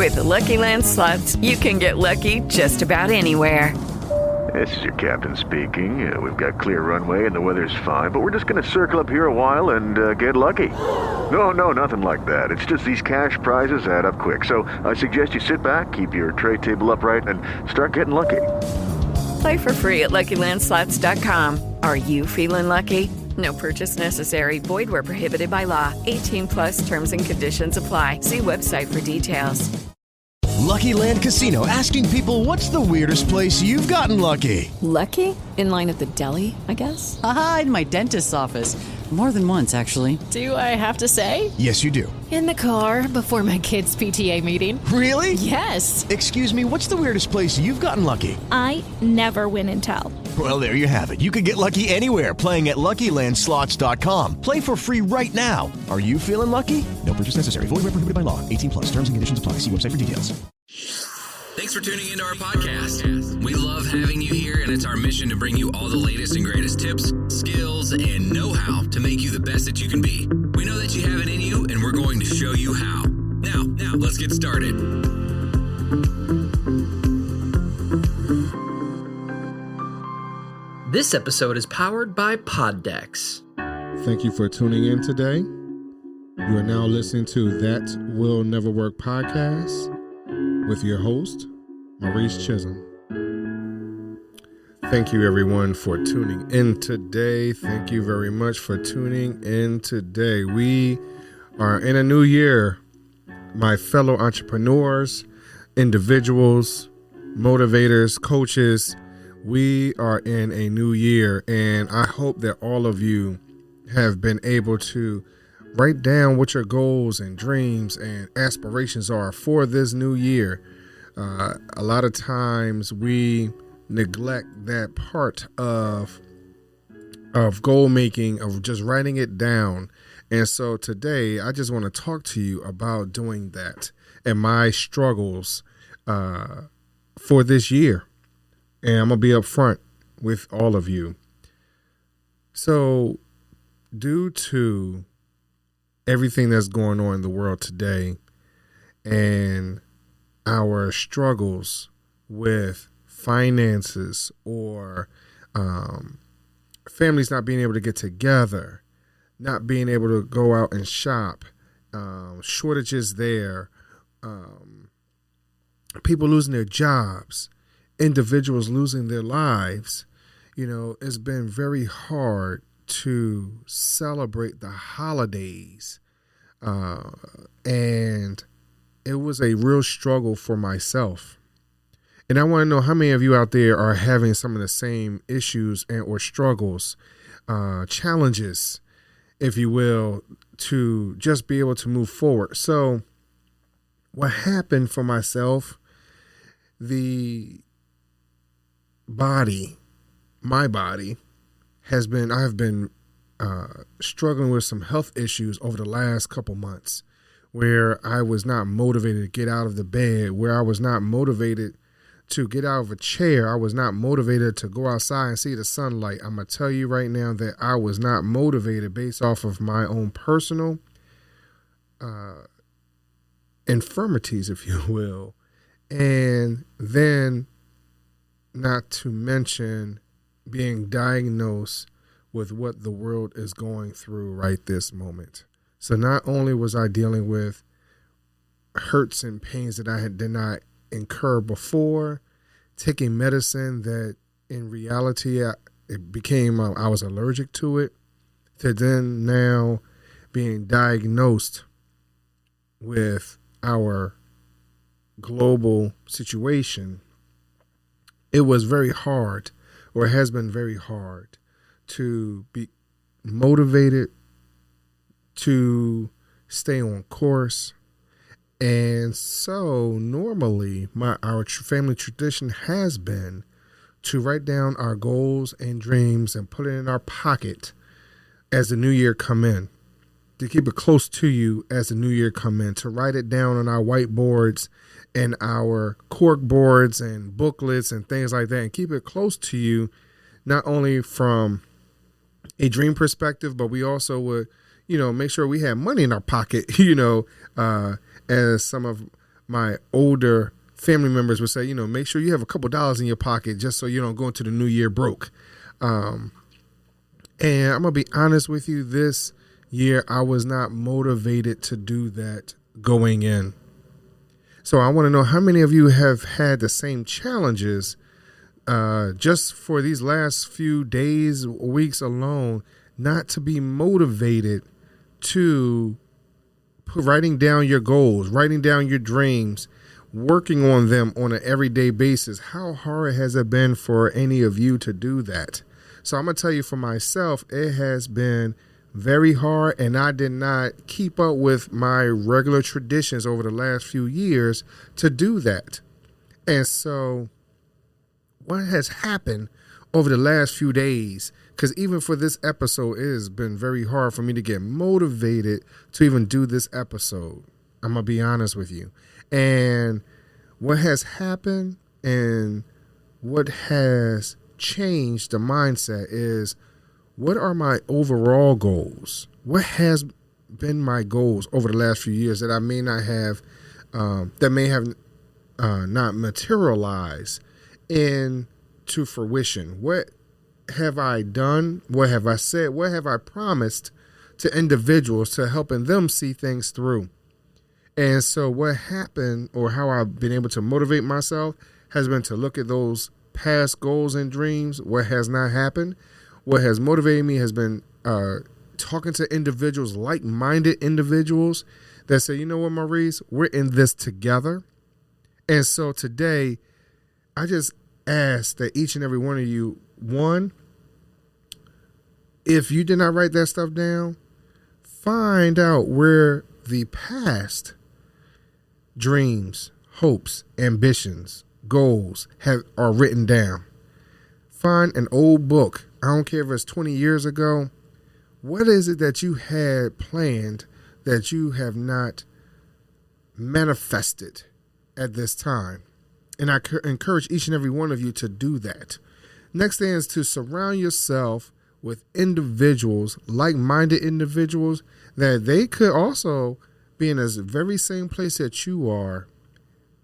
With the Lucky Land Slots, you can get lucky just about anywhere. This is your captain speaking. We've got clear runway and the weather's fine, but we're just going to circle up here a while and get lucky. No, nothing like that. It's just these cash prizes add up quick. So I suggest you sit back, keep your tray table upright, and start getting lucky. Play for free at LuckyLandSlots.com. Are you feeling lucky? No purchase necessary. Void where prohibited by law. 18+ terms and conditions apply. See website for details. Lucky Land Casino, asking people, what's the weirdest place you've gotten lucky? Lucky? In line at the deli, I guess? Aha, in my dentist's office. More than once, actually. Do I have to say? Yes, you do. In the car before my kids' PTA meeting. Really? Yes. Excuse me, what's the weirdest place you've gotten lucky? I never win and tell. Well, there you have it. You can get lucky anywhere, playing at LuckyLandSlots.com. Play for free right now. Are you feeling lucky? No purchase necessary. Void where prohibited by law. 18+. Terms and conditions apply. See website for details. Thanks for tuning into our podcast. We love having you here, and it's our mission to bring you all the latest and greatest tips, skills, and know-how to make you the best that you can be. We know that you have it in you, and we're going to show you how. Now, let's get started. This episode is powered by Poddex. Thank you for tuning in today. You are now listening to That Will Never Work podcast with your host, Maurice Chisholm. Thank you, everyone, for tuning in today. Thank you very much for tuning in today. We are in a new year, my fellow entrepreneurs, individuals, motivators, coaches. We are in a new year, and I hope that all of you have been able to write down what your goals and dreams and aspirations are for this new year. A lot of times we neglect that part of goal making, of just writing it down. And so today I just want to talk to you about doing that and my struggles for this year. And I'm going to be upfront with all of you. So due to everything that's going on in the world today and our struggles with finances or families not being able to get together, not being able to go out and shop, shortages there, people losing their jobs, individuals losing their lives, it's been very hard to celebrate the holidays. And it was a real struggle for myself. And I want to know how many of you out there are having some of the same issues and or struggles, challenges, if you will, to just be able to move forward. So what happened for myself, my body I have been struggling with some health issues over the last couple months, where I was not motivated to get out of the bed, where I was not motivated to get out of a chair. I was not motivated to go outside and see the sunlight. I'm going to tell you right now that I was not motivated based off of my own personal infirmities, if you will. And then not to mention being diagnosed with what the world is going through right this moment. So not only was I dealing with hurts and pains that I did not incur before, taking medicine that in reality it became I was allergic to it, to then now being diagnosed with our global situation. It was very hard, or it has been very hard, to be motivated to stay on course. And so normally our family tradition has been to write down our goals and dreams and put it in our pocket as the new year come in, to keep it close to you as the new year come in, to write it down on our whiteboards and our cork boards and booklets and things like that, and keep it close to you, not only from a dream perspective, but we also would, make sure we had money in our pocket, as some of my older family members would say, you know, make sure you have a couple dollars in your pocket just so you don't go into the new year broke. And I'm going to be honest with you, this year I was not motivated to do that going in. So I want to know how many of you have had the same challenges just for these last few days, weeks alone, not to be motivated to writing down your goals, writing down your dreams, working on them on an everyday basis. How hard has it been for any of you to do that? So I'm going to tell you for myself, it has been very hard, and I did not keep up with my regular traditions over the last few years to do that. And so what has happened over the last few days, because even for this episode, it has been very hard for me to get motivated to even do this episode. I'm going to be honest with you. And what has happened and what has changed the mindset is, what are my overall goals? What has been my goals over the last few years that I may not have, that may have not materialized into fruition? What have I done? What have I said? What have I promised to individuals to helping them see things through? And so what happened, or how I've been able to motivate myself, has been to look at those past goals and dreams, what has not happened. What has motivated me has been talking to individuals, like-minded individuals that say, you know what, Maurice, we're in this together. And so today, I just ask that each and every one of you, one, if you did not write that stuff down, find out where the past dreams, hopes, ambitions, goals are written down. Find an old book. I don't care if it's 20 years ago. What is it that you had planned that you have not manifested at this time? And I encourage each and every one of you to do that. Next thing is to surround yourself with individuals, like-minded individuals, that they could also be in this very same place that you are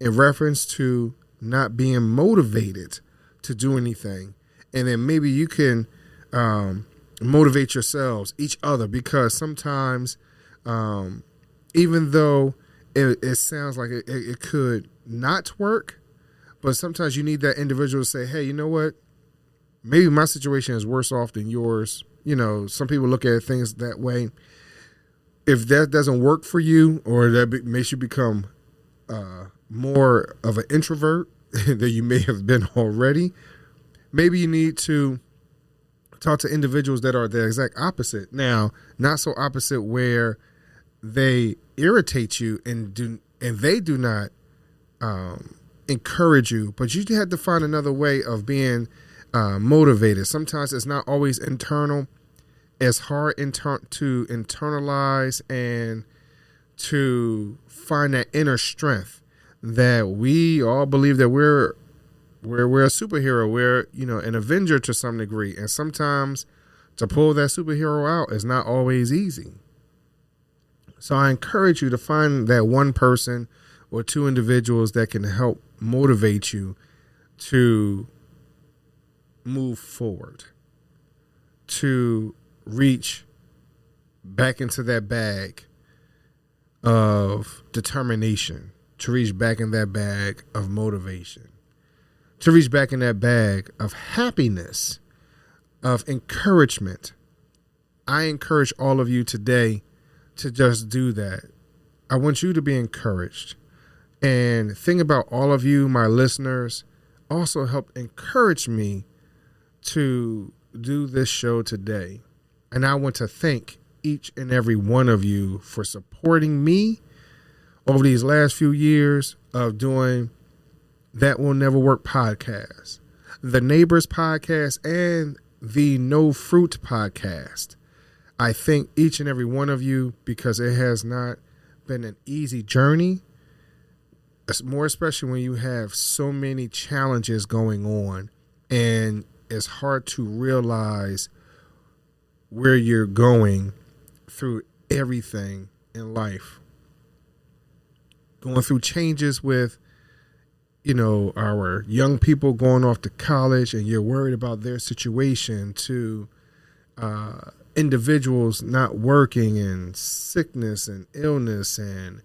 in reference to not being motivated to do anything. And then maybe you can motivate yourselves, each other, because sometimes even though it sounds like it could not work, but sometimes you need that individual to say, hey, you know what? Maybe my situation is worse off than yours. You know, some people look at things that way. If that doesn't work for you, or that makes you become more of an introvert than you may have been already, maybe you need to talk to individuals that are the exact opposite. Now, not so opposite where they irritate you and they do not encourage you, but you have to find another way of being motivated. Sometimes it's not always internal. It's hard to internalize and to find that inner strength that we all believe that we're a superhero. We're, an Avenger to some degree. And sometimes to pull that superhero out is not always easy. So I encourage you to find that one person or two individuals that can help motivate you to move forward, to reach back into that bag of determination, to reach back in that bag of motivation, to reach back in that bag of happiness, of encouragement. I encourage all of you today to just do that. I want you to be encouraged. And think about all of you, my listeners, also help encourage me to do this show today. And I want to thank each and every one of you for supporting me over these last few years of doing That Will Never Work podcast, the Neighbors podcast, and the No Fruit podcast. I thank each and every one of you because it has not been an easy journey, more especially when you have so many challenges going on and it's hard to realize where you're going through everything in life. going through changes with, our young people going off to college and you're worried about their situation, to individuals not working and sickness and illness and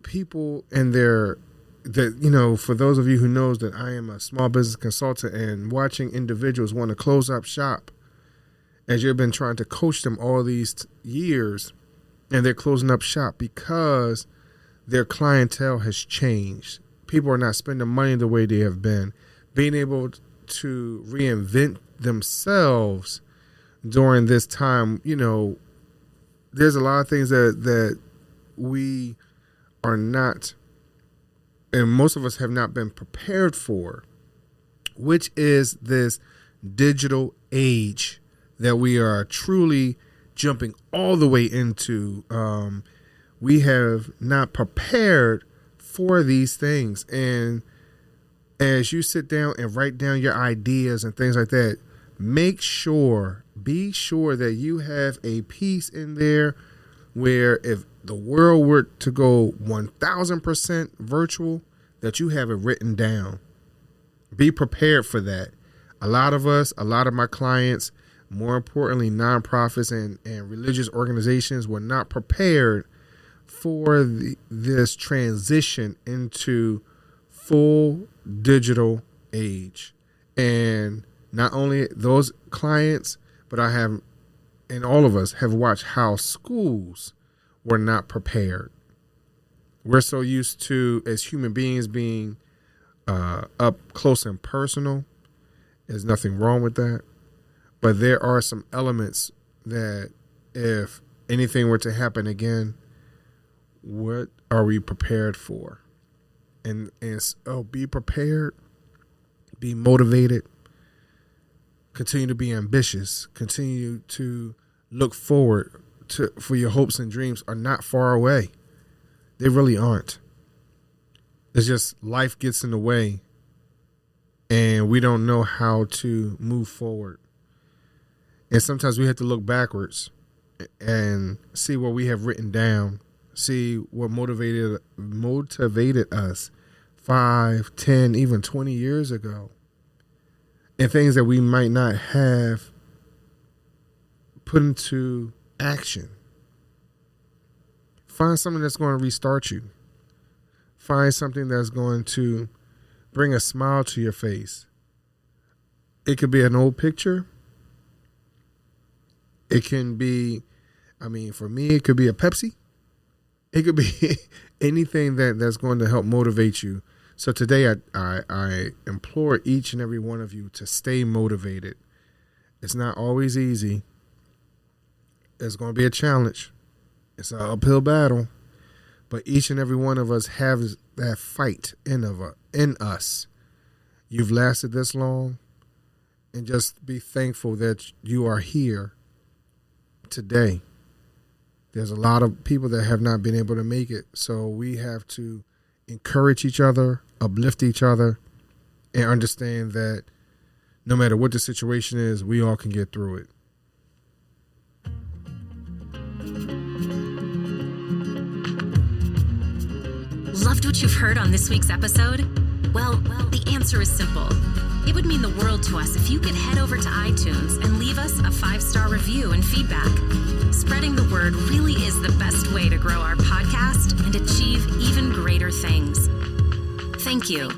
people and for those of you who knows that I am a small business consultant, and watching individuals want to close up shop as you've been trying to coach them all these years, and they're closing up shop because their clientele has changed. People are not spending money the way they have been. Being able to reinvent themselves during this time, there's a lot of things that we are not, and most of us have not been prepared for, which is this digital age that we are truly jumping all the way into. We have not prepared for these things. And as you sit down and write down your ideas and things like that, be sure that you have a piece in there where if the world were to go 1,000% virtual, that you have it written down. Be prepared for that. A lot of my clients, more importantly, nonprofits and religious organizations, were not prepared for this transition into full digital age. And not only those clients, but I have, and all of us have watched how schools were not prepared. We're so used to, as human beings, being up close and personal. There's nothing wrong with that. But there are some elements that if anything were to happen again, what are we prepared for? And be prepared, be motivated, continue to be ambitious, continue to look forward for your hopes and dreams are not far away. They really aren't. It's just life gets in the way and we don't know how to move forward. And sometimes we have to look backwards and see what we have written down, see what motivated us 5, 10, even 20 years ago, and things that we might not have put into action. Find something that's going to restart you. Find something that's going to bring a smile to your face. It could be an old picture. It can be, for me, it could be a Pepsi. It could be anything that's going to help motivate you. So today I implore each and every one of you to stay motivated. It's not always easy. It's going to be a challenge. It's an uphill battle. But each and every one of us has that fight in us. You've lasted this long, and just be thankful that you are here today. There's a lot of people that have not been able to make it. So we have to encourage each other, uplift each other, and understand that no matter what the situation is, we all can get through it. Loved what you've heard on this week's episode? Well, the answer is simple. It would mean the world to us if you could head over to iTunes and leave us a 5-star review and feedback. Spreading the word really is the best way to grow our podcast and achieve even greater things. Thank you.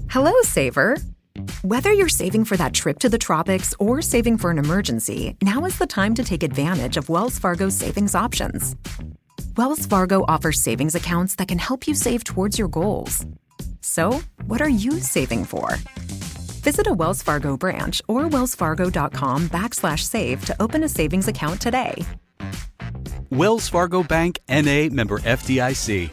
Hello, Saver. Whether you're saving for that trip to the tropics or saving for an emergency, now is the time to take advantage of Wells Fargo's savings options. Wells Fargo offers savings accounts that can help you save towards your goals. So, what are you saving for? Visit a Wells Fargo branch or wellsfargo.com/save to open a savings account today. Wells Fargo Bank, N.A., member FDIC.